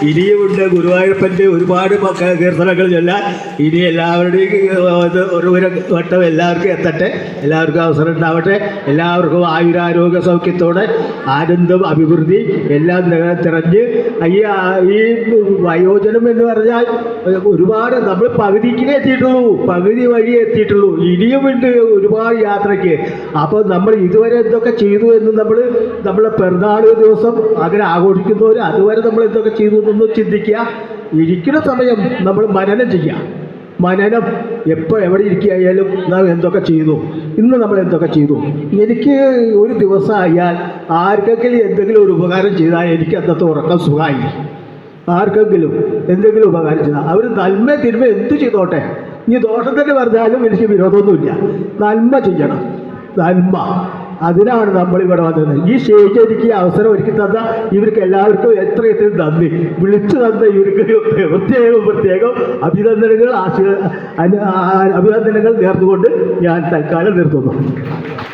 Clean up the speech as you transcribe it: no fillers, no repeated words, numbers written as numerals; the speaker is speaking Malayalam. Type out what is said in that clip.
ഇനിയുമുണ്ട് ഗുരുവായൂരപ്പൻ്റെ ഒരുപാട് കീർത്തനങ്ങൾ ചൊല്ലാൻ. ഇനി എല്ലാവരുടെയും ഒരു വട്ടം എല്ലാവർക്കും എത്തട്ടെ, എല്ലാവർക്കും അവസരം ഉണ്ടാവട്ടെ. എല്ലാവർക്കും ആയുരാരോഗ്യ സൗഖ്യത്തോടെ ആനന്ദം അഭിവൃദ്ധി എല്ലാം തിരഞ്ഞ് ഈ വയോജനം എന്ന് പറഞ്ഞാൽ ഒരുപാട് നമ്മൾ പകുതിക്കേ എത്തിയിട്ടുള്ളൂ, പകുതി വഴിയേ എത്തിയിട്ടുള്ളൂ. ഇനിയുമുണ്ട് ഒരുപാട് യാത്രയ്ക്ക്. അപ്പോൾ നമ്മൾ ഇതുവരെ എന്തൊക്കെ ചെയ്തു എന്ന് നമ്മളെ പിറന്നാൾ ദിവസം അങ്ങനെ ആഘോഷിക്കുന്നവർ അതുവരെ നമ്മൾ എന്തൊക്കെ ചെയ്തു എന്നൊന്ന് ചിന്തിക്കുക. ഇരിക്കുന്ന സമയം നമ്മൾ മനനം ചെയ്യുക. മനനം എപ്പോൾ എവിടെ ഇരിക്കുകയായാലും നാം എന്തൊക്കെ ചെയ്തു, ഇന്ന് നമ്മൾ എന്തൊക്കെ ചെയ്തു. എനിക്ക് ഒരു ദിവസമായാൽ ആർക്കെങ്കിലും എന്തെങ്കിലും ഒരു ഉപകാരം ചെയ്താൽ എനിക്ക് അന്നത്തെ ഉറക്കം സുഖമായി. ആർക്കെങ്കിലും എന്തെങ്കിലും ഉപകാരം ചെയ്താൽ അവർ നന്മ തിന്മ എന്ത് ചെയ്തോട്ടെ, ഇനി ദോഷം തന്നെ പറഞ്ഞാലും എനിക്ക് വിരോധമൊന്നുമില്ല. നന്മ ചെയ്യണം, നന്മ. അതിനാണ് നമ്മളിവിടെ വന്നത്. ഈ സ്റ്റേജ് എനിക്ക് അവസരം ഒരുക്കി തന്ന ഇവർക്ക് എല്ലാവർക്കും എത്രയും നന്ദി. വിളിച്ചു തന്ന ഇവർക്ക് പ്രത്യേകം അഭിനന്ദനങ്ങൾ നേർന്നുകൊണ്ട് ഞാൻ തൽക്കാലം നിർത്തുന്നു.